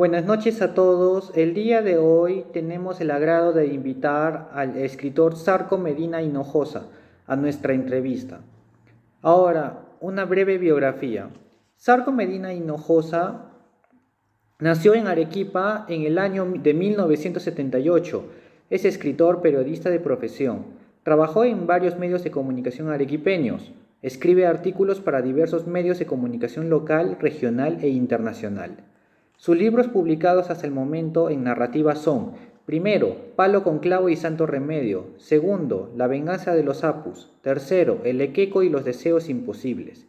Buenas noches a todos. El día de hoy tenemos el agrado de invitar al escritor Sarco Medina Hinojosa a nuestra entrevista. Ahora, una breve biografía. Sarco Medina Hinojosa nació en Arequipa en el año de 1978. Es escritor, periodista de profesión. Trabajó en varios medios de comunicación arequipeños. Escribe artículos para diversos medios de comunicación local, regional e internacional. Sus libros publicados hasta el momento en narrativa son: primero, Palo con clavo y santo remedio; segundo, La venganza de los Apus; tercero, El Equeco y los deseos imposibles.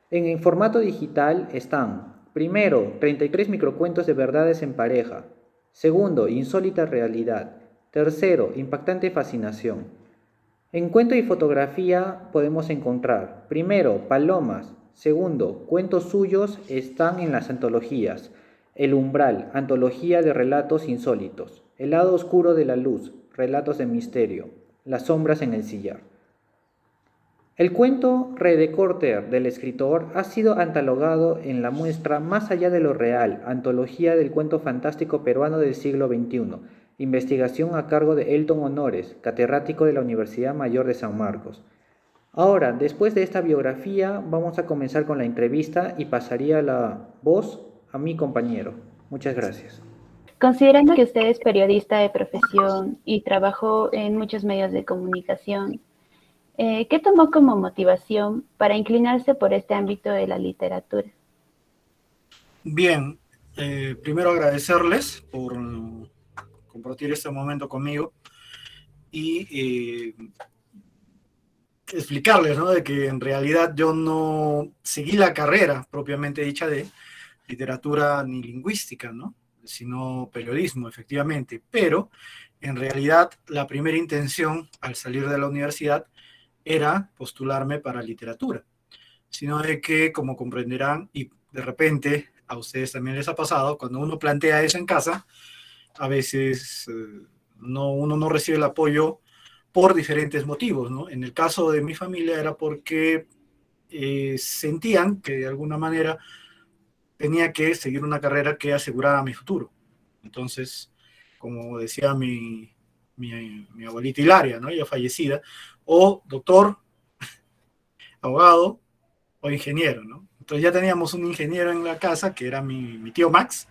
En formato digital están: primero, 33 microcuentos de verdades en pareja; segundo, Insólita realidad; tercero, Impactante fascinación. En cuento y fotografía podemos encontrar: primero, Palomas; segundo, cuentos suyos están en las antologías: El umbral, antología de relatos insólitos; El lado oscuro de la luz, relatos de misterio; Las sombras en el sillar. El cuento Redecorter del escritor ha sido catalogado en la muestra Más allá de lo real, antología del cuento fantástico peruano del siglo XXI, investigación a cargo de Elton Honores, catedrático de la Universidad Mayor de San Marcos. Ahora, después de esta biografía, vamos a comenzar con la entrevista y pasaría la voz a mi compañero. Muchas gracias. Considerando que usted es periodista de profesión y trabajó en muchos medios de comunicación, ¿qué tomó como motivación para inclinarse por este ámbito de la literatura? Bien, primero agradecerles por compartir este momento conmigo y explicarles, ¿no?, de que en realidad yo no seguí la carrera propiamente dicha de literatura ni lingüística, ¿no?, sino periodismo, efectivamente. Pero en realidad la primera intención al salir de la universidad era postularme para literatura, sino de que, como comprenderán, y de repente a ustedes también les ha pasado, cuando uno plantea eso en casa, a veces uno no recibe el apoyo por diferentes motivos, ¿no? En el caso de mi familia era porque sentían que de alguna manera tenía que seguir una carrera que asegurara mi futuro. Entonces, como decía mi abuelita Hilaria, ¿no?, ya fallecida, o doctor, abogado o ingeniero, ¿no? Entonces ya teníamos un ingeniero en la casa, que era mi tío Max,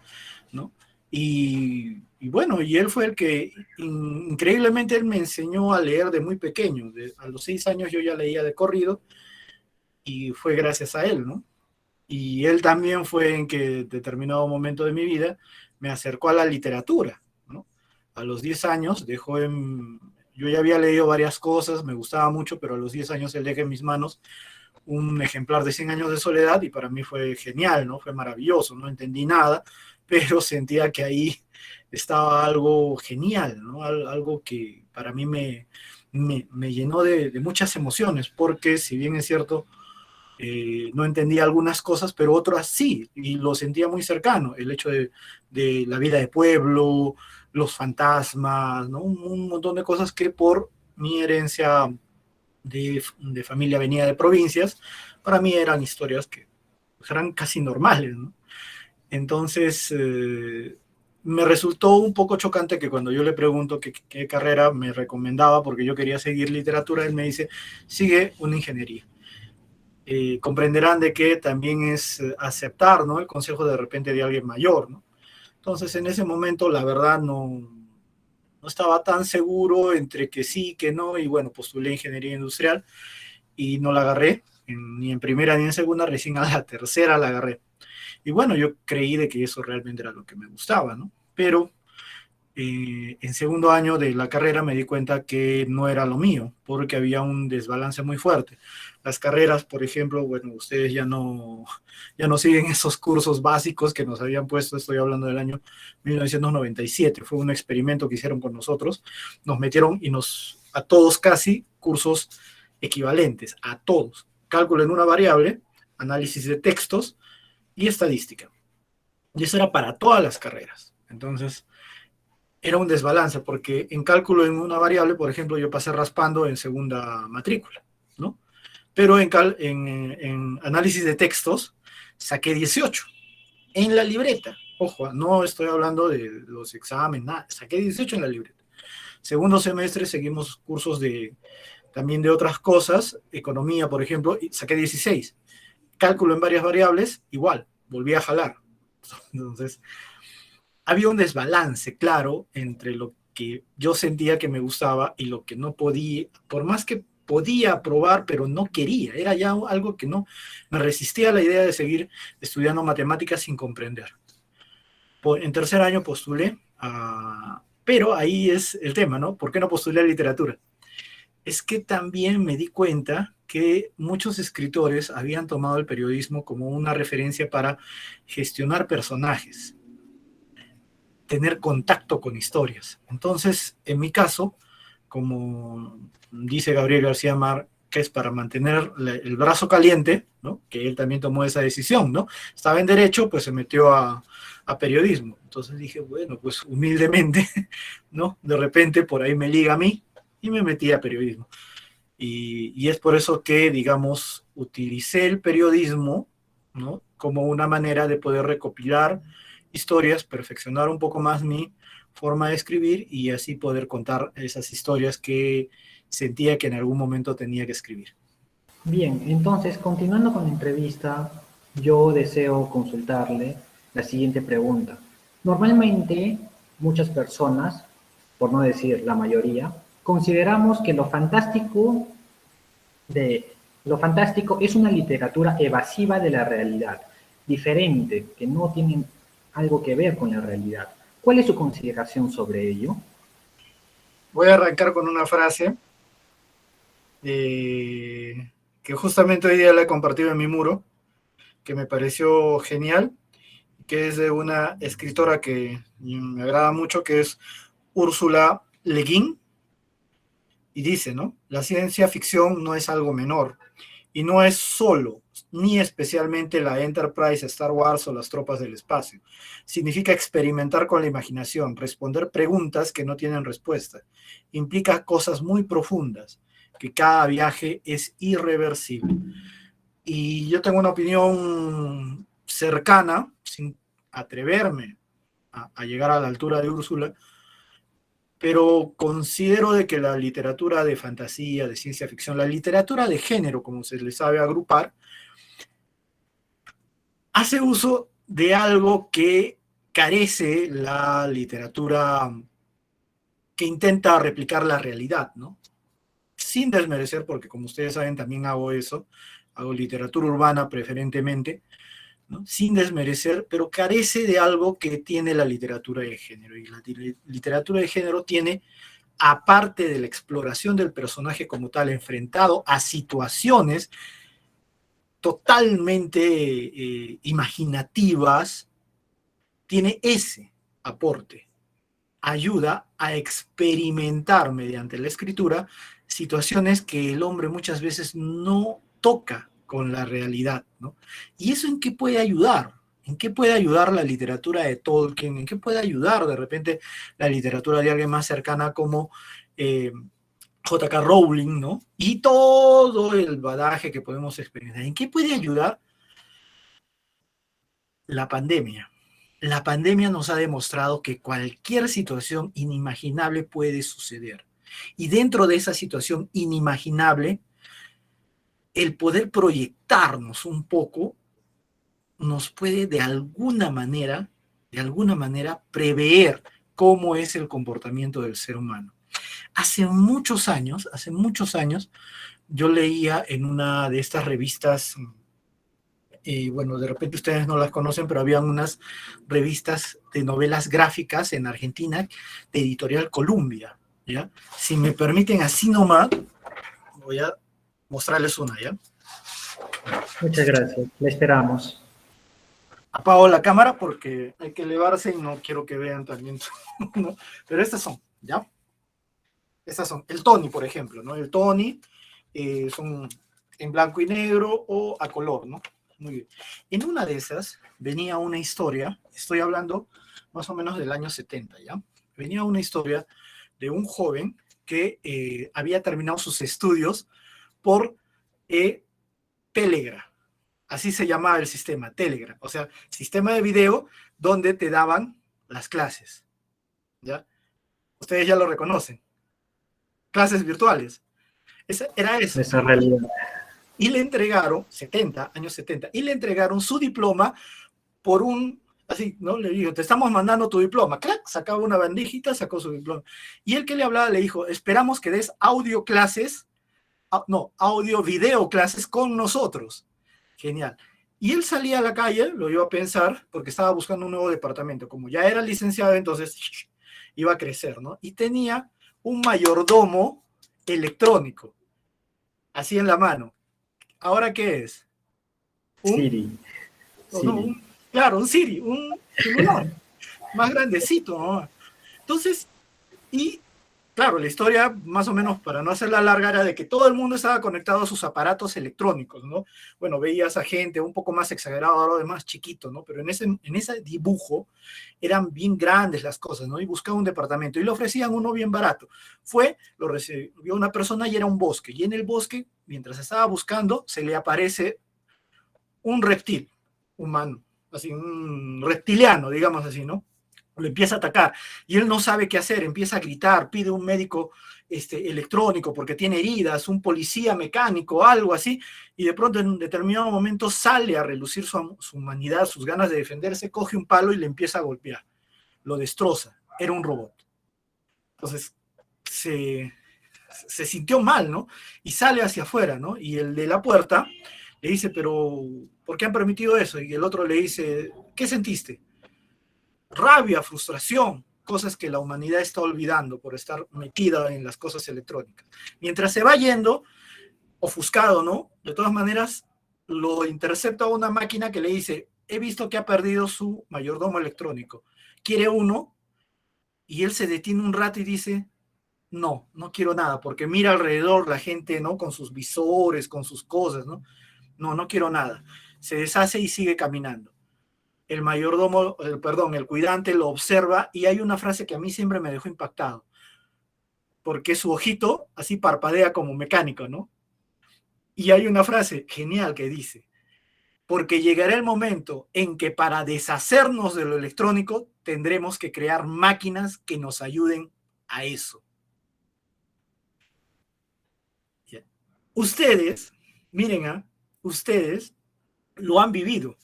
¿no? Y bueno, y él fue el que, increíblemente, él me enseñó a leer de muy pequeño. A los 6 años yo ya leía de corrido, y fue gracias a él, ¿no? Y él también fue en que, en determinado momento de mi vida, me acercó a la literatura, ¿no? A los 10 años yo ya había leído varias cosas, me gustaba mucho, pero a los 10 años él deja en mis manos un ejemplar de 100 años de soledad, y para mí fue genial, ¿no? Fue maravilloso, no entendí nada, pero sentía que ahí estaba algo genial, ¿no? Algo que para mí me llenó de muchas emociones, porque si bien es cierto, no entendía algunas cosas, pero otras sí, y lo sentía muy cercano, el hecho de la vida de pueblo, los fantasmas, ¿no? Un montón de cosas que por mi herencia de familia venía de provincias, para mí eran historias que pues, eran casi normales, ¿no? Entonces, me resultó un poco chocante que cuando yo le pregunto qué carrera me recomendaba, porque yo quería seguir literatura, él me dice: sigue una ingeniería. Comprenderán de que también es aceptar, ¿no?, el consejo de repente de alguien mayor, ¿no? Entonces, en ese momento, la verdad, no estaba tan seguro entre que sí, que no, y bueno, postulé ingeniería industrial y no la agarré, ni en primera ni en segunda, recién a la tercera la agarré. Y bueno, yo creí de que eso realmente era lo que me gustaba, ¿no? Pero en segundo año de la carrera me di cuenta que no era lo mío, porque había un desbalance muy fuerte. Las carreras, por ejemplo, bueno, ustedes ya no siguen esos cursos básicos que nos habían puesto, estoy hablando del año 1997, fue un experimento que hicieron con nosotros, nos metieron a todos casi cursos equivalentes, a todos: cálculo en una variable, análisis de textos y estadística. Y eso era para todas las carreras. Entonces, era un desbalance, porque en cálculo en una variable, por ejemplo, yo pasé raspando en segunda matrícula, ¿no? Pero en análisis de textos saqué 18 en la libreta. Ojo, no estoy hablando de los exámenes, nada, saqué 18 en la libreta. Segundo semestre seguimos cursos también de otras cosas, economía, por ejemplo, y saqué 16. Cálculo en varias variables, igual, volví a jalar. Entonces, había un desbalance, claro, entre lo que yo sentía que me gustaba y lo que no podía, por más que podía probar, pero no quería. Era ya algo que no, me resistía a la idea de seguir estudiando matemáticas sin comprender. En tercer año postulé, pero ahí es el tema, ¿no? ¿Por qué no postulé a literatura? Es que también me di cuenta que muchos escritores habían tomado el periodismo como una referencia para gestionar personajes, tener contacto con historias. Entonces, en mi caso, como dice Gabriel García Márquez, para mantener el brazo caliente, ¿no? Que él también tomó esa decisión, ¿no? Estaba en derecho, pues se metió a periodismo. Entonces dije, bueno, pues humildemente, ¿no? De repente por ahí me liga a mí y me metí a periodismo. Y es por eso que, digamos, utilicé el periodismo, ¿no? Como una manera de poder recopilar historias, perfeccionar un poco más mi forma de escribir y así poder contar esas historias que sentía que en algún momento tenía que escribir. Bien, entonces, continuando con la entrevista, yo deseo consultarle la siguiente pregunta. Normalmente, muchas personas, por no decir la mayoría, consideramos que lo fantástico es una literatura evasiva de la realidad, diferente, que no tiene algo que ver con la realidad. ¿Cuál es su consideración sobre ello? Voy a arrancar con una frase que justamente hoy día la he compartido en mi muro, que me pareció genial, que es de una escritora que me agrada mucho, que es Úrsula Le Guin, y dice, ¿no? La ciencia ficción no es algo menor, y no es solo, ni especialmente la Enterprise, Star Wars o las tropas del espacio. Significa experimentar con la imaginación, responder preguntas que no tienen respuesta. Implica cosas muy profundas, que cada viaje es irreversible. Y yo tengo una opinión cercana, sin atreverme a llegar a la altura de Úrsula, pero considero de que la literatura de fantasía, de ciencia ficción, la literatura de género, como se le sabe agrupar, hace uso de algo que carece la literatura que intenta replicar la realidad, ¿no? Sin desmerecer, porque como ustedes saben también hago eso, hago literatura urbana preferentemente, ¿no? Sin desmerecer, pero carece de algo que tiene la literatura de género. Y la literatura de género tiene, aparte de la exploración del personaje como tal, enfrentado a situaciones totalmente imaginativas, tiene ese aporte. Ayuda a experimentar mediante la escritura situaciones que el hombre muchas veces no toca con la realidad, ¿no? ¿Y eso en qué puede ayudar? ¿En qué puede ayudar la literatura de Tolkien? ¿En qué puede ayudar de repente la literatura de alguien más cercana como J.K. Rowling, ¿no? Y todo el badaje que podemos experimentar. ¿En qué puede ayudar la pandemia? La pandemia nos ha demostrado que cualquier situación inimaginable puede suceder. Y dentro de esa situación inimaginable, el poder proyectarnos un poco nos puede de alguna manera prever cómo es el comportamiento del ser humano. Hace muchos años, yo leía en una de estas revistas, bueno, de repente ustedes no las conocen, pero había unas revistas de novelas gráficas en Argentina de Editorial Columbia, ¿ya? Si me permiten así nomás, voy a mostrarles una, ¿ya? Muchas gracias, la esperamos. Apago la cámara porque hay que elevarse y no quiero que vean también, ¿no? Pero estas son, ¿ya? Estas son, el Tony, por ejemplo, ¿no? El Tony son en blanco y negro o a color, ¿no? Muy bien. En una de esas venía una historia, estoy hablando más o menos del año 70, ¿ya? Venía una historia de un joven que había terminado sus estudios por Telegra. Así se llamaba el sistema, Telegram. O sea, sistema de video donde te daban las clases. ¿Ya? Ustedes ya lo reconocen. Clases virtuales. Era eso. Esa realidad. Y le entregaron, años 70, y le entregaron su diploma por así, ¿no? Le dijo, te estamos mandando tu diploma. ¡Clac! Sacaba una bandejita, sacó su diploma. Y el que le hablaba le dijo, esperamos que des audio video clases con nosotros. Genial. Y él salía a la calle, lo iba a pensar, porque estaba buscando un nuevo departamento. Como ya era licenciado, entonces iba a crecer, ¿no? Y tenía un mayordomo electrónico, así en la mano. ¿Ahora qué es? Siri. Claro, un Siri, un celular más grandecito, ¿no? Entonces, y claro, la historia, más o menos, para no hacerla larga, era de que todo el mundo estaba conectado a sus aparatos electrónicos, ¿no? Bueno, veías a gente un poco más exagerado, ahora de más chiquito, ¿no? Pero en ese dibujo eran bien grandes las cosas, ¿no? Y buscaba un departamento y le ofrecían uno bien barato. Lo recibió una persona y era un bosque. Y en el bosque, mientras estaba buscando, se le aparece un reptil humano, así, un reptiliano, digamos así, ¿no? Lo empieza a atacar y él no sabe qué hacer, empieza a gritar, pide un médico electrónico porque tiene heridas, un policía mecánico, algo así, y de pronto en un determinado momento sale a relucir su humanidad, sus ganas de defenderse, coge un palo y le empieza a golpear, lo destroza, era un robot. Entonces se sintió mal, ¿no? Y sale hacia afuera, ¿no? Y el de la puerta le dice, pero ¿por qué han permitido eso? Y el otro le dice, ¿qué sentiste? Rabia, frustración, cosas que la humanidad está olvidando por estar metida en las cosas electrónicas. Mientras se va yendo, ofuscado, ¿no? De todas maneras, lo intercepta una máquina que le dice, he visto que ha perdido su mayordomo electrónico. ¿Quiere uno? Y él se detiene un rato y dice, no quiero nada, porque mira alrededor la gente, ¿no? Con sus visores, con sus cosas, ¿no? No quiero nada. Se deshace y sigue caminando. El mayordomo, el cuidante lo observa y hay una frase que a mí siempre me dejó impactado, porque su ojito así parpadea como mecánico, ¿no? Y hay una frase genial que dice, porque llegará el momento en que para deshacernos de lo electrónico tendremos que crear máquinas que nos ayuden a eso. Ustedes, miren, ustedes lo han vivido.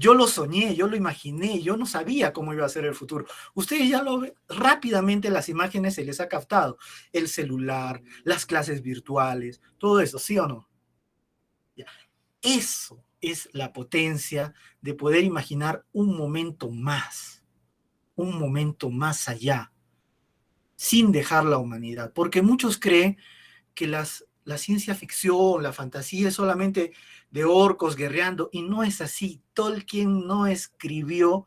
Yo lo soñé, yo lo imaginé, yo no sabía cómo iba a ser el futuro. Ustedes ya lo ven, rápidamente las imágenes se les ha captado. El celular, las clases virtuales, todo eso, ¿sí o no? Eso es la potencia de poder imaginar un momento más allá, sin dejar la humanidad. Porque muchos creen que la ciencia ficción, la fantasía es solamente de orcos guerreando, y no es así. Tolkien no escribió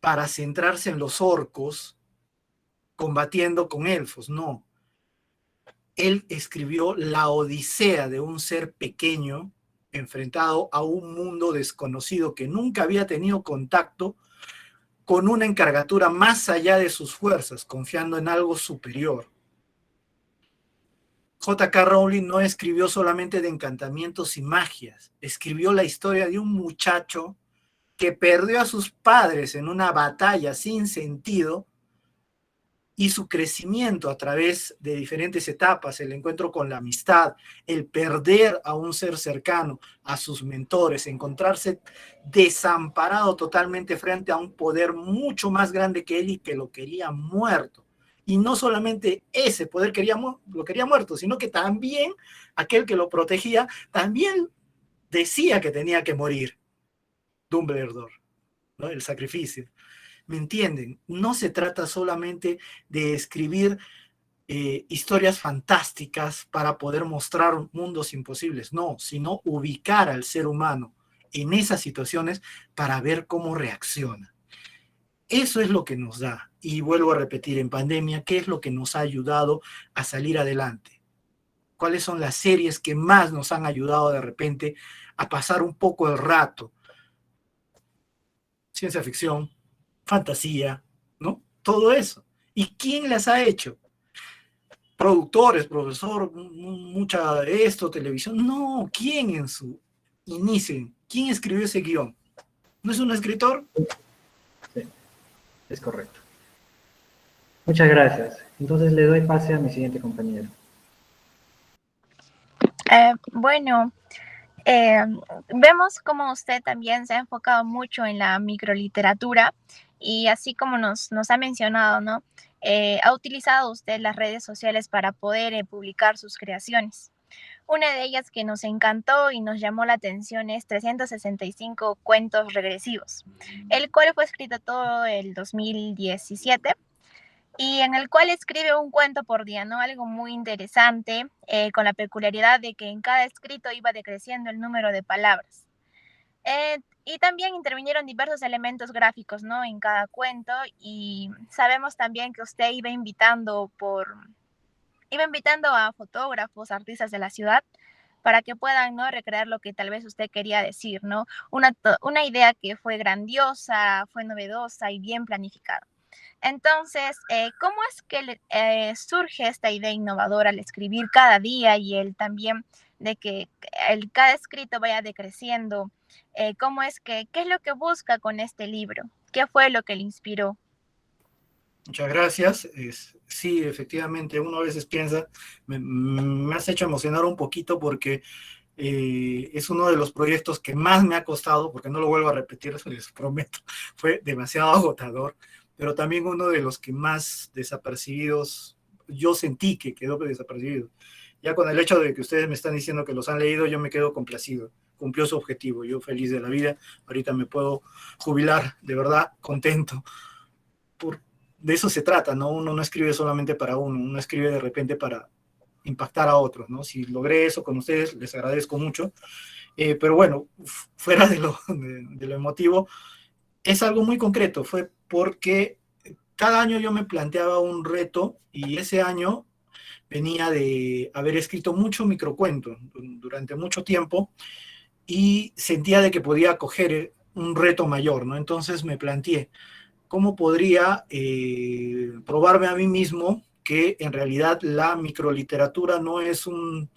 para centrarse en los orcos combatiendo con elfos, no. Él escribió la odisea de un ser pequeño enfrentado a un mundo desconocido que nunca había tenido contacto, con una envergadura más allá de sus fuerzas, confiando en algo superior. J.K. Rowling no escribió solamente de encantamientos y magias, escribió la historia de un muchacho que perdió a sus padres en una batalla sin sentido y su crecimiento a través de diferentes etapas, el encuentro con la amistad, el perder a un ser cercano, a sus mentores, encontrarse desamparado totalmente frente a un poder mucho más grande que él y que lo quería muerto. Y no solamente ese poder lo quería muerto, sino que también aquel que lo protegía también decía que tenía que morir. Dumbledore, ¿no? El sacrificio. ¿Me entienden? No se trata solamente de escribir historias fantásticas para poder mostrar mundos imposibles, no, sino ubicar al ser humano en esas situaciones para ver cómo reacciona. Eso es lo que nos da, y vuelvo a repetir, en pandemia, ¿qué es lo que nos ha ayudado a salir adelante? ¿Cuáles son las series que más nos han ayudado de repente a pasar un poco el rato? Ciencia ficción, fantasía, ¿no? Todo eso. ¿Y quién las ha hecho? Productores, profesor, mucha televisión. No, ¿quién en su inicien. ¿Quién escribió ese guión? ¿No es un escritor? Sí, es correcto. Muchas gracias. Entonces le doy pase a mi siguiente compañero. Bueno, eh, vemos como usted también se ha enfocado mucho en la microliteratura y así como nos ha mencionado, ¿no? Ha utilizado usted las redes sociales para poder publicar sus creaciones. Una de ellas que nos encantó y nos llamó la atención es 365 cuentos regresivos, el cual fue escrito todo el 2017 y en el cual escribe un cuento por día, ¿no? Algo muy interesante, con la peculiaridad de que en cada escrito iba decreciendo el número de palabras. Y también intervinieron diversos elementos gráficos, ¿no? En cada cuento y sabemos también que usted iba invitando a fotógrafos, artistas de la ciudad para que puedan, ¿no? Recrear lo que tal vez usted quería decir, ¿no? Una idea que fue grandiosa, fue novedosa y bien planificada. Entonces, ¿cómo es que surge esta idea innovadora al escribir cada día y el también de que cada escrito vaya decreciendo? ¿Cómo es qué es lo que busca con este libro? ¿Qué fue lo que le inspiró? Muchas gracias. Sí, efectivamente, uno a veces piensa, me has hecho emocionar un poquito porque es uno de los proyectos que más me ha costado, porque no lo vuelvo a repetir, eso les prometo, fue demasiado agotador, pero también uno de los que más desapercibidos, yo sentí que quedó desapercibido. Ya con el hecho de que ustedes me están diciendo que los han leído, yo me quedo complacido. Cumplió su objetivo, yo feliz de la vida, ahorita me puedo jubilar, de verdad, contento. Por, de eso se trata, ¿no? Uno no escribe solamente para uno, uno escribe de repente para impactar a otros, ¿no? Si logré eso con ustedes, les agradezco mucho. Pero bueno, fuera de lo emotivo, es algo muy concreto. Fue porque cada año yo me planteaba un reto y ese año venía de haber escrito mucho microcuento durante mucho tiempo y sentía de que podía coger un reto mayor, ¿no? Entonces me planteé, ¿cómo podría probarme a mí mismo que en realidad la microliteratura no es un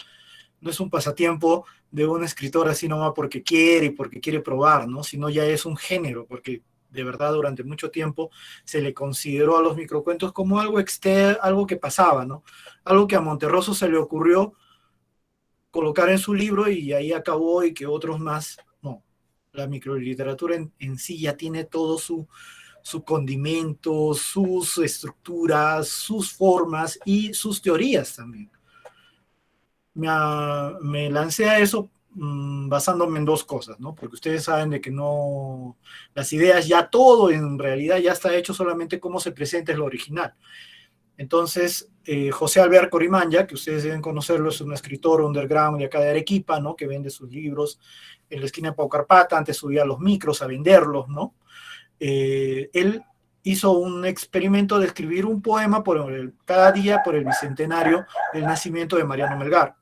pasatiempo de un escritor así nomás porque quiere probar, ¿no? Sino ya es un género, porque de verdad durante mucho tiempo se le consideró a los microcuentos como algo externo, algo que pasaba, ¿no? Algo que a Monterroso se le ocurrió colocar en su libro y ahí acabó y que otros más, no. La microliteratura en sí ya tiene todo su condimento, sus estructuras, sus formas y sus teorías también. Me lancé a eso basándome en dos cosas, ¿no? Porque ustedes saben de que no, las ideas ya todo en realidad ya está hecho, solamente cómo se presenta es lo original. Entonces, José Albert Corimanya, que ustedes deben conocerlo, es un escritor underground de acá de Arequipa, ¿no? Que vende sus libros en la esquina de Paucarpata, antes subía los micros a venderlos, ¿no? Él hizo un experimento de escribir un poema cada día por el bicentenario del nacimiento de Mariano Melgar.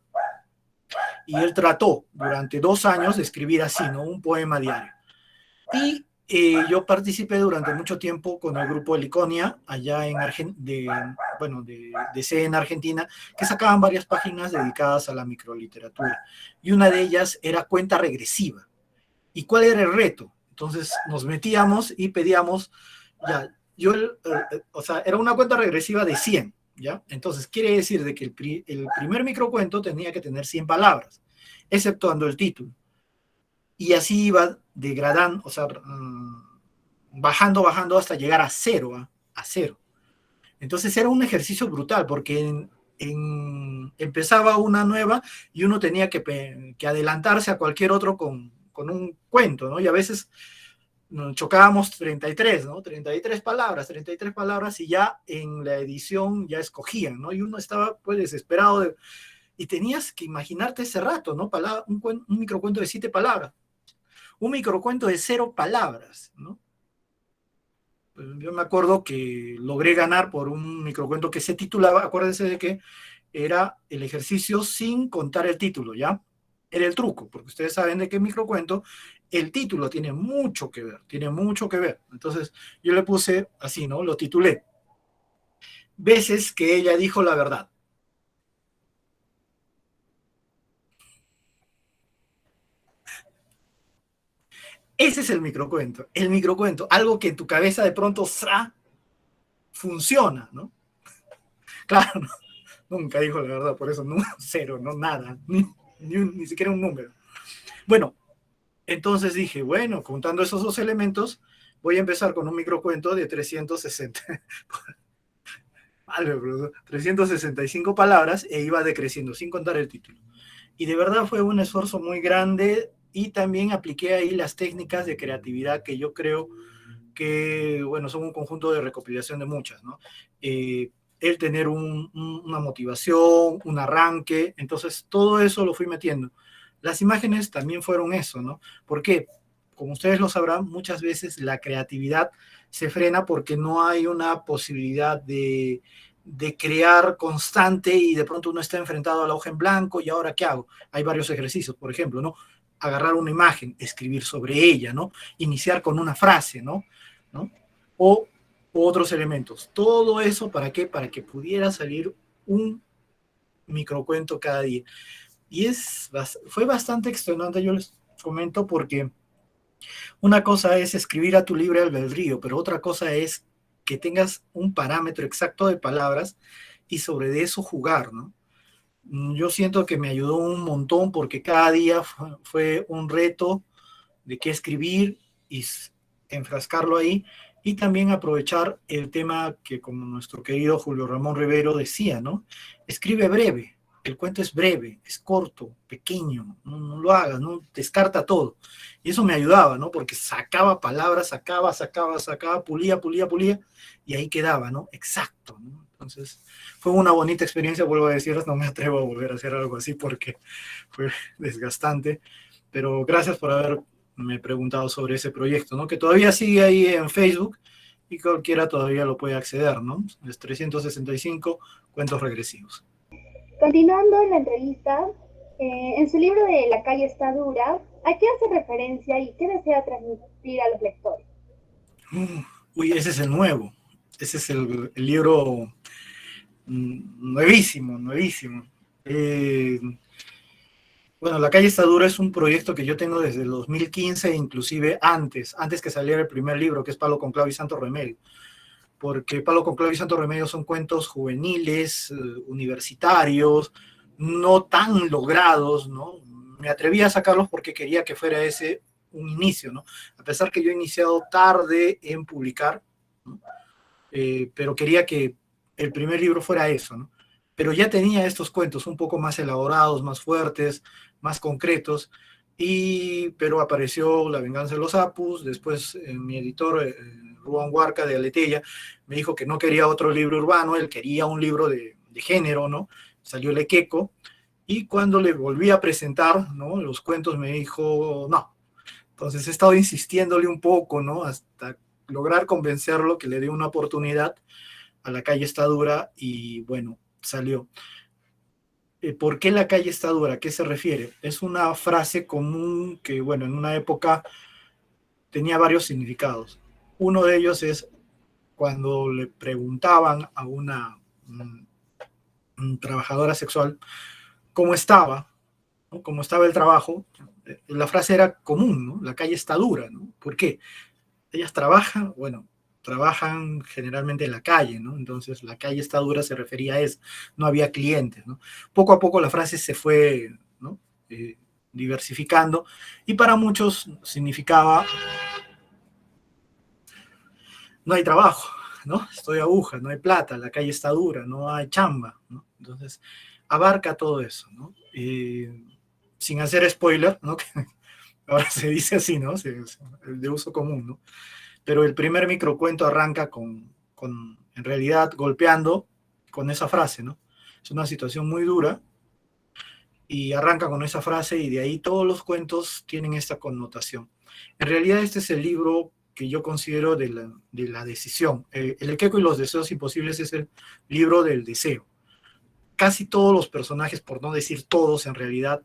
Y él trató durante 2 años de escribir así, ¿no? Un poema diario. Y yo participé durante mucho tiempo con el grupo Heliconia, allá en de sede en Argentina, que sacaban varias páginas dedicadas a la microliteratura. Y una de ellas era cuenta regresiva. ¿Y cuál era el reto? Entonces nos metíamos y pedíamos, ya, o sea, era una cuenta regresiva de 100, ¿ya? Entonces quiere decir de que el primer microcuento tenía que tener 100 palabras, exceptuando el título. Y así iba degradando, o sea, bajando hasta llegar a cero, a cero. Entonces era un ejercicio brutal, porque empezaba una nueva y uno tenía que adelantarse a cualquier otro con un cuento, ¿no? Y a veces chocábamos 33, ¿no? 33 palabras y ya en la edición ya escogían, ¿no? Y uno estaba pues desesperado y tenías que imaginarte ese rato, ¿no? Un microcuento de 7 palabras, un microcuento de 0 palabras, ¿no? Pues yo me acuerdo que logré ganar por un microcuento que se titulaba, acuérdense de que era el ejercicio sin contar el título, ¿ya? Era el truco, porque ustedes saben de qué microcuento, el título tiene mucho que ver, tiene mucho que ver. Entonces yo le puse así, ¿no? Lo titulé, Veces que ella dijo la verdad. Ese es el microcuento, algo que en tu cabeza de pronto funciona, ¿no? Claro, no, nunca dijo la verdad, por eso no, cero, no nada, ni siquiera un número. Bueno, entonces dije, bueno, contando esos dos elementos, voy a empezar con un microcuento de 365 palabras e iba decreciendo, sin contar el título. Y de verdad fue un esfuerzo muy grande y también apliqué ahí las técnicas de creatividad que yo creo que, bueno, son un conjunto de recopilación de muchas, ¿no? El tener una motivación, un arranque, entonces todo eso lo fui metiendo. Las imágenes también fueron eso, ¿no? ¿Por qué? Como ustedes lo sabrán, muchas veces la creatividad se frena porque no hay una posibilidad de crear constante y de pronto uno está enfrentado a la hoja en blanco y ahora ¿qué hago? Hay varios ejercicios, por ejemplo, ¿no? Agarrar una imagen, escribir sobre ella, ¿no? Iniciar con una frase, ¿no? O otros elementos. Todo eso, ¿para qué? Para que pudiera salir un microcuento cada día. Y fue bastante extenuante, yo les comento, porque una cosa es escribir a tu libre albedrío, pero otra cosa es que tengas un parámetro exacto de palabras y sobre eso jugar, ¿no? Yo siento que me ayudó un montón porque cada día fue un reto de qué escribir y enfrascarlo ahí y también aprovechar el tema que como nuestro querido Julio Ramón Rivero decía, ¿no? Escribe breve, el cuento es breve, es corto, pequeño, no lo hagas, ¿no? Descarta todo. Y eso me ayudaba, ¿no? Porque sacaba palabras, sacaba, pulía, y ahí quedaba, ¿no? Exacto, ¿no? Entonces, fue una bonita experiencia, vuelvo a decirles, no me atrevo a volver a hacer algo así porque fue desgastante, pero gracias por haberme preguntado sobre ese proyecto, ¿no? Que todavía sigue ahí en Facebook y cualquiera todavía lo puede acceder, ¿no? Es 365 cuentos regresivos. Continuando en la entrevista, en su libro de La calle está dura, ¿a qué hace referencia y qué desea transmitir a los lectores? Uy, ese es el nuevo. Ese es el libro nuevísimo. Bueno, La calle está dura es un proyecto que yo tengo desde el 2015, inclusive antes que saliera el primer libro, que es Palo con clavo y santo remedio. Porque Palo con clavo y santo remedio son cuentos juveniles, universitarios, no tan logrados, ¿no? Me atreví a sacarlos porque quería que fuera ese un inicio, ¿no? A pesar que yo he iniciado tarde en publicar, ¿no? Pero quería que el primer libro fuera eso, ¿no? Pero ya tenía estos cuentos un poco más elaborados, más fuertes, más concretos, pero apareció La venganza de los Apus, después mi editor, Ruan Huarca de Aleteya, me dijo que no quería otro libro urbano, él quería un libro de género, ¿no? Salió Lequeco, y cuando le volví a presentar, ¿no? Los cuentos me dijo, no. Entonces he estado insistiéndole un poco, ¿no? Hasta lograr convencerlo que le dé una oportunidad a La calle está dura y bueno, salió. ¿Por qué La calle está dura? ¿A qué se refiere? Es una frase común que, bueno, en una época tenía varios significados. Uno de ellos es cuando le preguntaban a una trabajadora sexual cómo estaba, ¿no? Cómo estaba el trabajo. La frase era común, ¿no? La calle está dura, ¿no? ¿Por qué? Ellas trabajan, bueno, trabajan generalmente en la calle, ¿no? Entonces la calle está dura se refería a eso, no había clientes, ¿no? Poco a poco la frase se fue, ¿no? Diversificando y para muchos significaba no hay trabajo, ¿no? Estoy aguja, no hay plata, la calle está dura, no hay chamba, ¿no? Entonces abarca todo eso, ¿no? Sin hacer spoiler, ¿no? Ahora se dice así, ¿no? De uso común, ¿no? Pero el primer microcuento arranca con en realidad golpeando con esa frase, ¿no? Es una situación muy dura y arranca con esa frase y de ahí todos los cuentos tienen esta connotación. En realidad este es el libro que yo considero de la decisión. El Equeco y los deseos imposibles es el libro del deseo. Casi todos los personajes, por no decir todos en realidad,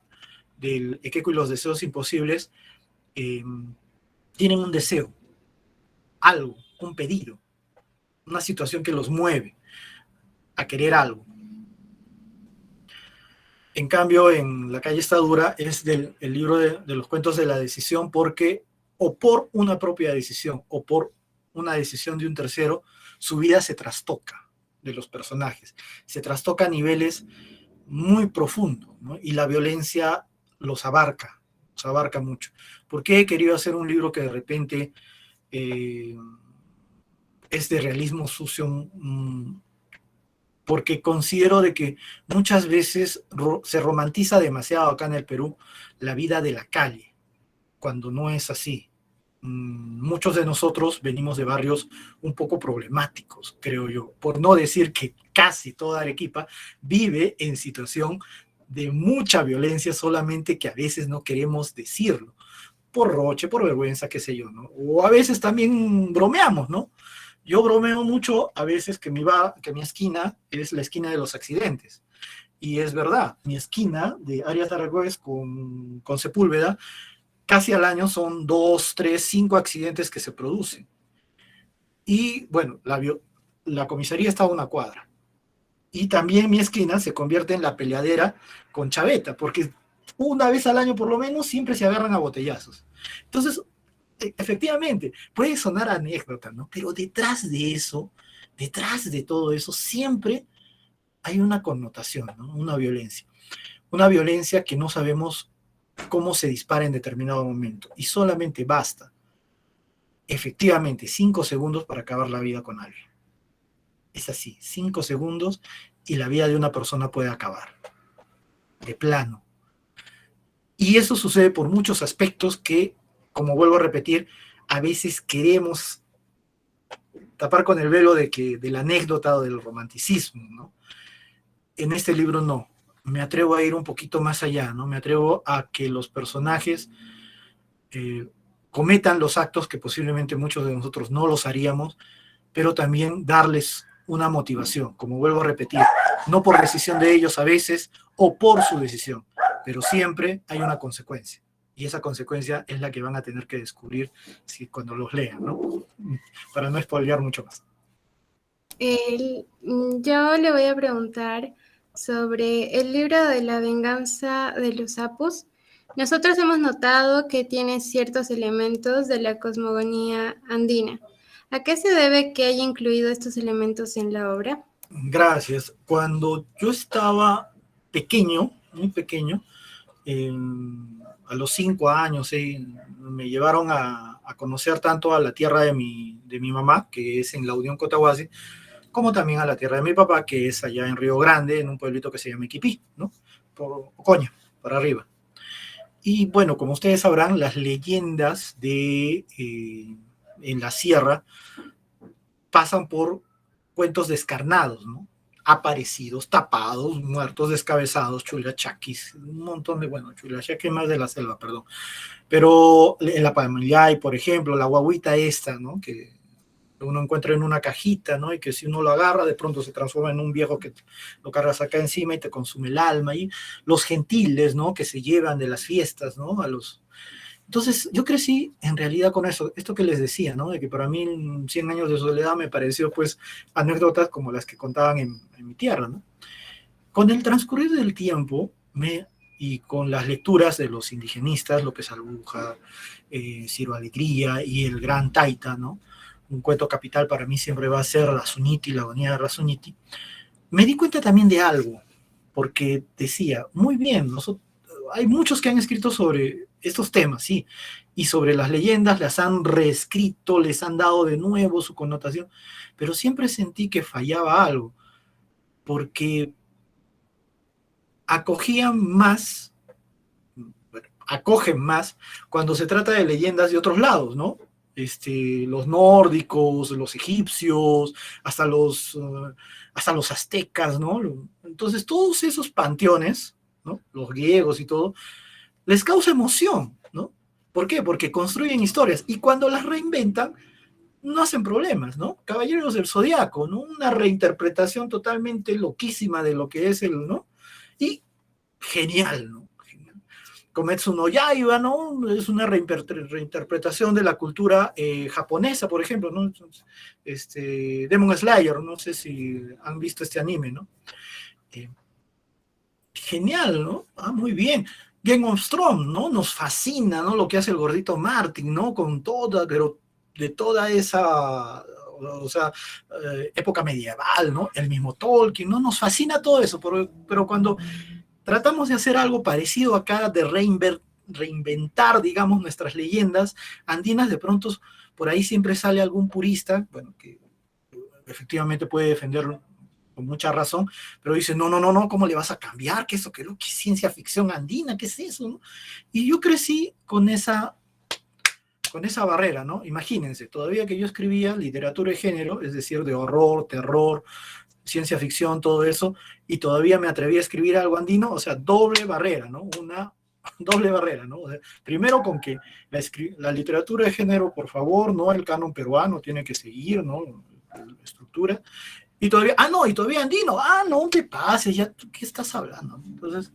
del Equeco y los deseos imposibles, tienen un deseo, algo, un pedido, una situación que los mueve a querer algo. En cambio, en La calle está dura es el libro de los cuentos de la decisión porque o por una propia decisión, o por una decisión de un tercero, su vida se trastoca de los personajes, se trastoca a niveles muy profundos, ¿no? Y la violencia los abarca mucho. ¿Por qué he querido hacer un libro que de repente es de realismo sucio? Porque considero de que muchas veces se romantiza demasiado acá en el Perú la vida de la calle, cuando no es así. Muchos de nosotros venimos de barrios un poco problemáticos, creo yo, por no decir que casi toda Arequipa vive en situación de mucha violencia, solamente que a veces no queremos decirlo, por roche, por vergüenza, qué sé yo, ¿no? O a veces también bromeamos, ¿no? Yo bromeo mucho a veces que mi esquina es la esquina de los accidentes. Y es verdad, mi esquina de Arias de Aragüez con Sepúlveda, casi al año son 2, 3, 5 accidentes que se producen. Y bueno, la comisaría está a una cuadra. Y también mi esquina se convierte en la peleadera con Chaveta, porque una vez al año por lo menos siempre se agarran a botellazos. Entonces, efectivamente, puede sonar anécdota, ¿no? Pero detrás de eso, detrás de todo eso, siempre hay una connotación, ¿no? Una violencia que no sabemos cómo se dispara en determinado momento. Y solamente basta, efectivamente, 5 segundos para acabar la vida con alguien. Es así, 5 segundos y la vida de una persona puede acabar. De plano. Y eso sucede por muchos aspectos que, como vuelvo a repetir, a veces queremos tapar con el velo de la anécdota o del romanticismo, ¿no? En este libro no. Me atrevo a ir un poquito más allá, ¿no? Me atrevo a que los personajes cometan los actos que posiblemente muchos de nosotros no los haríamos, pero también darles una motivación, como vuelvo a repetir, no por decisión de ellos a veces o por su decisión, pero siempre hay una consecuencia. Y esa consecuencia es la que van a tener que descubrir cuando los lean, ¿no? Para no spoilear mucho más. Yo le voy a preguntar sobre el libro de la venganza de los sapos. Nosotros hemos notado que tiene ciertos elementos de la cosmogonía andina. ¿A qué se debe que haya incluido estos elementos en la obra? Gracias. Cuando yo estaba pequeño, muy pequeño, a los 5 años, me llevaron a conocer tanto a la tierra de mi mamá, que es en la Unión Cotahuasi, como también a la tierra de mi papá, que es allá en Río Grande, en un pueblito que se llama Iquipí, ¿no? Por Ocoña, para arriba. Y bueno, como ustedes sabrán, las leyendas en la sierra pasan por cuentos descarnados, ¿no? Aparecidos, tapados, muertos, descabezados, chulachaquis, un montón de, bueno, chulachaquis más de la selva, perdón. Pero en la Pamayay, por ejemplo, la guaguita esta, ¿no? Que uno encuentra en una cajita, ¿no? Y que si uno lo agarra, de pronto se transforma en un viejo que lo cargas acá encima y te consume el alma. Y los gentiles, ¿no? Que se llevan de las fiestas, ¿no? Entonces, yo crecí en realidad con eso, esto que les decía, ¿no? De que para mí 100 años de soledad me pareció, pues, anécdotas como las que contaban en mi tierra, ¿no? Con el transcurrir del tiempo, y con las lecturas de los indigenistas, López Albuja, Ciro Alegría y el gran Taita, ¿no? Un cuento capital para mí siempre va a ser Rasuniti, la agonía de Rasuniti. Me di cuenta también de algo, porque decía, muy bien, hay muchos que han escrito sobre estos temas, sí, y sobre las leyendas las han reescrito, les han dado de nuevo su connotación, pero siempre sentí que fallaba algo, porque acogen más cuando se trata de leyendas de otros lados, ¿no? Los nórdicos, los egipcios, hasta los aztecas, ¿no? Entonces, todos esos panteones, ¿no? Los griegos y todo, les causa emoción, ¿no? ¿Por qué? Porque construyen historias y cuando las reinventan, no hacen problemas, ¿no? Caballeros del Zodiaco, ¿no? Una reinterpretación totalmente loquísima de lo que es ¿no? Y genial, ¿no? Kometsu no Yaiba, ¿no? Es una reinterpretación de la cultura japonesa, por ejemplo, ¿no? Demon Slayer, no sé si han visto este anime, ¿no? Genial, ¿no? Muy bien. Game of Thrones, ¿no? Nos fascina, ¿no? Lo que hace el gordito Martin, ¿no? Con toda, pero de toda esa, o sea, época medieval, ¿no? El mismo Tolkien, ¿no? Nos fascina todo eso, pero cuando tratamos de hacer algo parecido acá, de reinventar, digamos, nuestras leyendas andinas, de pronto por ahí siempre sale algún purista, bueno, que efectivamente puede defender con mucha razón, pero dice, no, no, no, no, ¿cómo le vas a cambiar? ¿Qué es eso? ¿Qué es ciencia ficción andina? ¿Qué es eso? ¿No? Y yo crecí con esa barrera, ¿no? Imagínense, todavía que yo escribía literatura de género, es decir, de horror, terror, ciencia ficción, todo eso, y todavía me atreví a escribir algo andino, o sea, doble barrera, ¿no? Una doble barrera, ¿no? O sea, primero con que la literatura de género, por favor, no el canon peruano tiene que seguir, ¿no? La estructura. Y todavía, y todavía andino, no te pases, ya, ¿qué estás hablando? Entonces,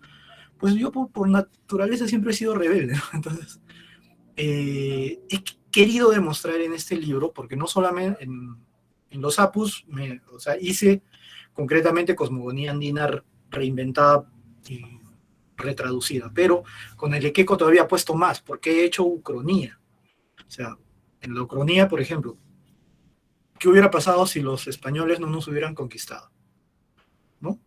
pues yo por naturaleza siempre he sido rebelde, ¿no? Entonces, he querido demostrar en este libro, porque no solamente en los Apus, o sea, hice concretamente cosmogonía andina reinventada y retraducida, pero con el Ekeko todavía he puesto más, porque he hecho ucronía. O sea, en la ucronía, por ejemplo, ¿qué hubiera pasado si los españoles no nos hubieran conquistado? ¿No?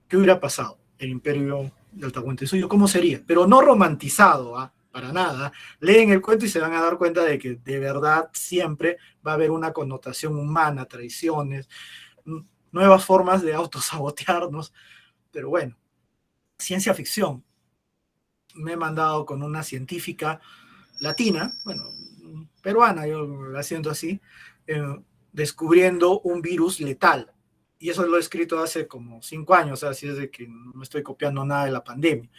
¿Qué hubiera pasado? El imperio del Tahuantinsuyo, ¿cómo sería? Pero no romantizado, para nada. Leen el cuento y se van a dar cuenta de que de verdad siempre va a haber una connotación humana, traiciones, nuevas formas de autosabotearnos. Pero bueno, ciencia ficción. Me he mandado con una científica latina, bueno, peruana, yo la siento así, descubriendo un virus letal. Y eso lo he escrito hace como 5 años, así es de que no me estoy copiando nada de la pandemia.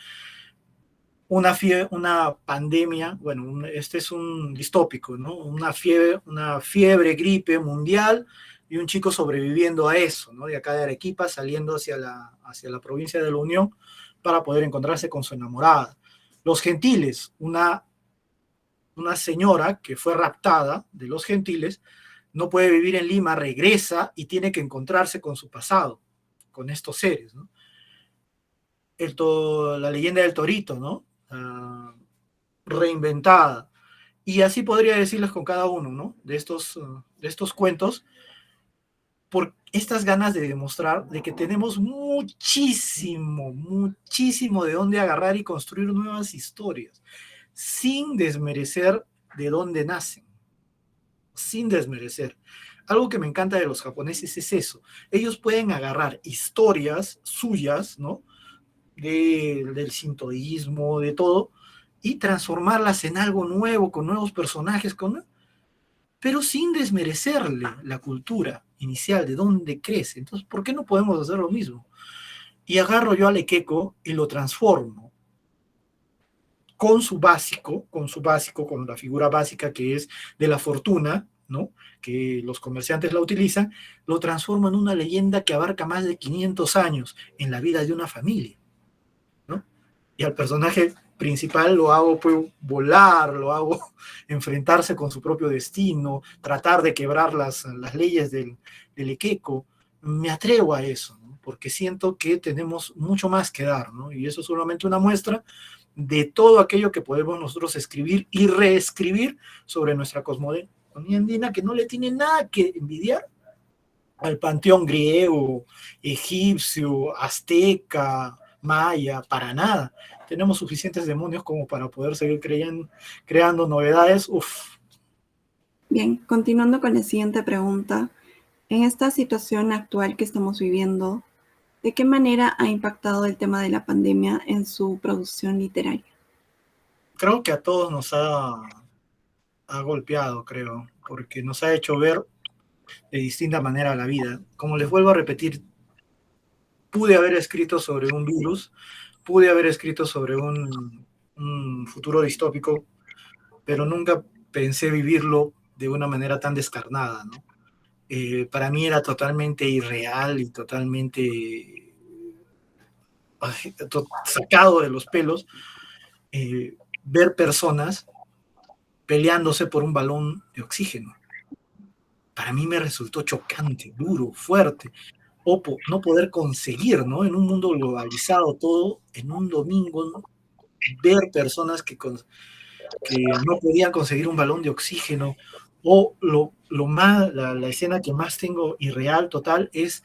Una pandemia, bueno, este es un distópico, ¿no? Una fiebre, gripe mundial y un chico sobreviviendo a eso, ¿no? De acá de Arequipa, saliendo hacia la provincia de la Unión para poder encontrarse con su enamorada. Los gentiles, una señora que fue raptada de los gentiles, no puede vivir en Lima, regresa y tiene que encontrarse con su pasado, con estos seres, ¿no? La leyenda del torito, ¿no? Reinventada. Y así podría decirles con cada uno, ¿no? De estos cuentos, por estas ganas de demostrar de que tenemos muchísimo, muchísimo de dónde agarrar y construir nuevas historias, sin desmerecer de dónde nacen, sin desmerecer. Algo que me encanta de los japoneses es eso. Ellos pueden agarrar historias suyas, ¿no? Del sintoísmo, de todo, y transformarlas en algo nuevo, con nuevos personajes, pero sin desmerecerle la cultura inicial, de dónde crece. Entonces, ¿por qué no podemos hacer lo mismo? Y agarro yo al Ekeko y lo transformo con su básico, con la figura básica que es de la fortuna, ¿no? Que los comerciantes la utilizan, lo transformo en una leyenda que abarca más de 500 años en la vida de una familia, ¿no? Y al personaje principal lo hago pues, volar, lo hago enfrentarse con su propio destino, tratar de quebrar las leyes del Ekeko. Me atrevo a eso, ¿no? Porque siento que tenemos mucho más que dar, ¿no? Y eso es solamente una muestra de todo aquello que podemos nosotros escribir y reescribir sobre nuestra cosmogonía andina, que no le tiene nada que envidiar al panteón griego, egipcio, azteca, maya, para nada. Tenemos suficientes demonios como para poder seguir creando novedades. Uf. Bien, continuando con la siguiente pregunta. En esta situación actual que estamos viviendo, ¿de qué manera ha impactado el tema de la pandemia en su producción literaria? Creo que a todos nos ha golpeado, creo, porque nos ha hecho ver de distinta manera la vida. Como les vuelvo a repetir, pude haber escrito sobre un virus, pude haber escrito sobre un futuro distópico, pero nunca pensé vivirlo de una manera tan descarnada, ¿no? Para mí era totalmente irreal y totalmente sacado de los pelos ver personas peleándose por un balón de oxígeno. Para mí me resultó chocante, duro, fuerte, no poder conseguir, ¿no? En un mundo globalizado, todo en un domingo, ¿no? ver personas que no podían conseguir un balón de oxígeno, o la escena que más tengo irreal total es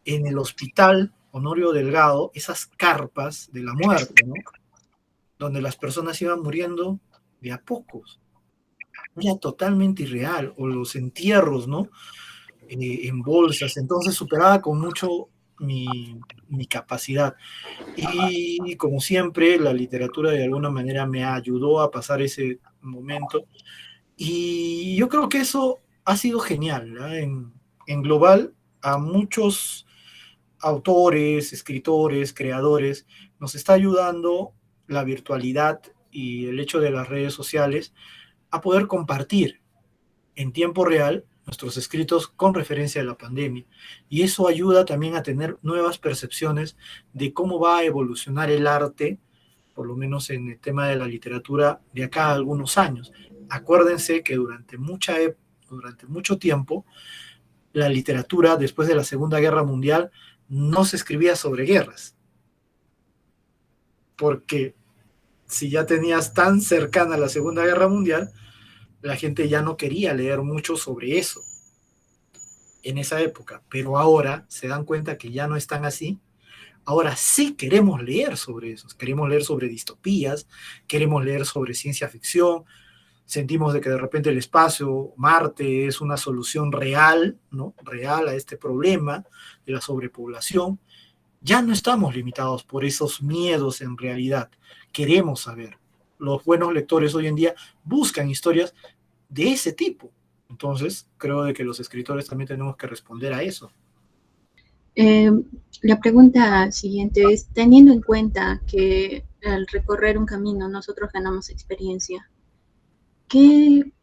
en el hospital Honorio Delgado, esas carpas de la muerte, ¿no? Donde las personas iban muriendo de a pocos. Era totalmente irreal. O los entierros, ¿no? En bolsas. Entonces superaba con mucho mi capacidad. Y como siempre, la literatura de alguna manera me ayudó a pasar ese momento. Y yo creo que eso ha sido genial, ¿no? En global, a muchos autores, escritores, creadores, nos está ayudando la virtualidad y el hecho de las redes sociales a poder compartir en tiempo real nuestros escritos con referencia a la pandemia. Y eso ayuda también a tener nuevas percepciones de cómo va a evolucionar el arte, por lo menos en el tema de la literatura, de acá a algunos años. Acuérdense que durante mucho tiempo, la literatura, después de la Segunda Guerra Mundial, no se escribía sobre guerras. Porque si ya tenías tan cercana la Segunda Guerra Mundial, la gente ya no quería leer mucho sobre eso en esa época. Pero ahora se dan cuenta que ya no están así. Ahora sí queremos leer sobre eso. Queremos leer sobre distopías, queremos leer sobre ciencia ficción. Sentimos de que de repente el espacio, Marte, es una solución real, ¿no? Real a este problema de la sobrepoblación. Ya no estamos limitados por esos miedos en realidad. Queremos saber. Los buenos lectores hoy en día buscan historias de ese tipo. Entonces, creo de que los escritores también tenemos que responder a eso. La pregunta siguiente es, teniendo en cuenta que al recorrer un camino nosotros ganamos experiencia, ¿qué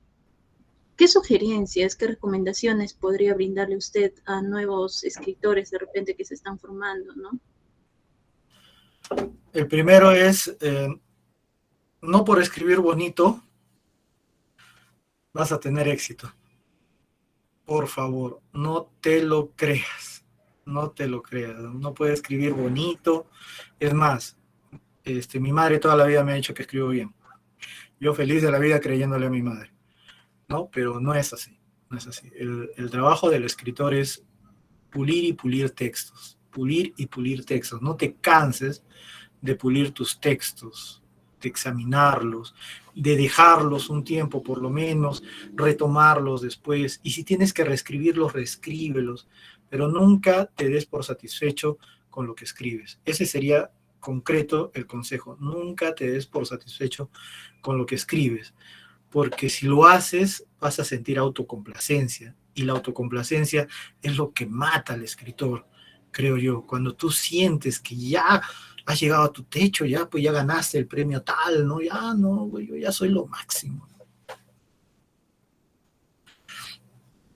sugerencias, qué recomendaciones podría brindarle usted a nuevos escritores de repente que se están formando, ¿no? El primero es, no por escribir bonito vas a tener éxito. Por favor, no te lo creas. No te lo creas. No puede escribir bonito. Es más, mi madre toda la vida me ha dicho que escribo bien. Yo feliz de la vida creyéndole a mi madre, ¿no? Pero no es así. No es así. El trabajo del escritor es pulir y pulir textos. Pulir y pulir textos. No te canses de pulir tus textos, de examinarlos, de dejarlos un tiempo por lo menos, retomarlos después, y si tienes que reescribirlos, reescríbelos, pero nunca te des por satisfecho con lo que escribes. Ese sería concreto el consejo. Nunca te des por satisfecho con lo que escribes, porque si lo haces vas a sentir autocomplacencia, y la autocomplacencia es lo que mata al escritor, creo yo. Cuando tú sientes que ya has llegado a tu techo, ya pues ya ganaste el premio tal, ¿no? Ya no, güey, yo ya soy lo máximo.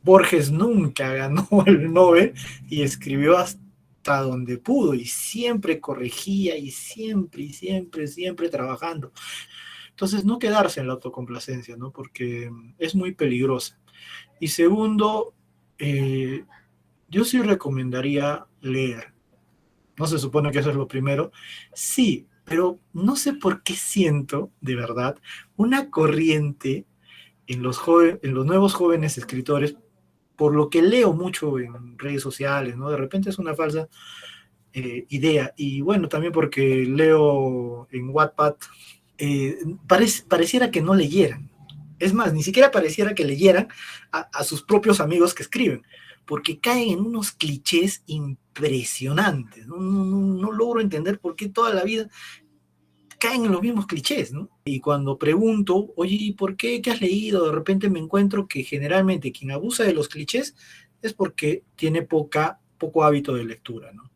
Borges nunca ganó el Nobel y escribió hasta donde pudo y siempre corregía y siempre trabajando. Entonces no quedarse en la autocomplacencia, ¿no? Porque es muy peligrosa. Y segundo, yo sí recomendaría leer. No se supone que eso es lo primero. Sí, pero no sé por qué siento, de verdad, una corriente en los nuevos jóvenes escritores, por lo que leo mucho en redes sociales, ¿no? De repente es una falsa idea. Y bueno, también porque leo en Wattpad, pareciera que no leyeran. Es más, ni siquiera pareciera que leyeran a sus propios amigos que escriben, porque caen en unos clichés impresionantes. No logro entender por qué toda la vida caen en los mismos clichés, ¿no? Y cuando pregunto, oye, ¿por qué? ¿Qué has leído? De repente me encuentro que generalmente quien abusa de los clichés es porque tiene poco hábito de lectura, ¿no?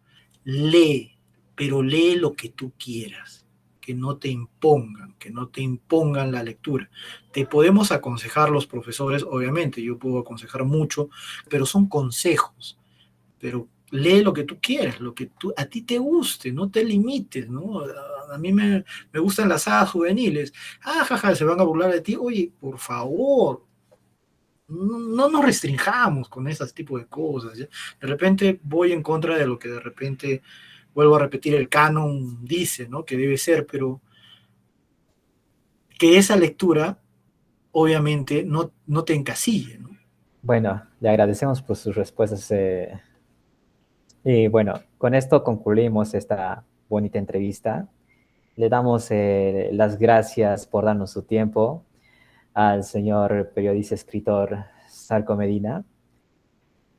Lee, pero lee lo que tú quieras, que no te impongan la lectura. Te podemos aconsejar los profesores, obviamente, yo puedo aconsejar mucho, pero son consejos. Pero lee lo que tú quieras, lo que a ti te guste, no te limites, ¿no? A mí me gustan las sagas juveniles. Jaja, se van a burlar de ti. Oye, por favor, no nos restringamos con ese tipo de cosas, ¿ya? De repente voy en contra de lo que de repente, vuelvo a repetir, el canon dice, ¿no? Que debe ser, pero que esa lectura obviamente no te encasille, ¿no? Bueno, le agradecemos por sus respuestas. Y bueno, con esto concluimos esta bonita entrevista. Le damos las gracias por darnos su tiempo al señor periodista escritor Sarko Medina.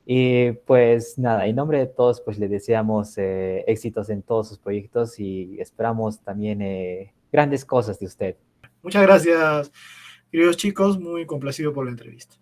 Y pues nada, en nombre de todos, pues le deseamos éxitos en todos sus proyectos y esperamos también grandes cosas de usted. Muchas gracias, queridos chicos, muy complacido por la entrevista.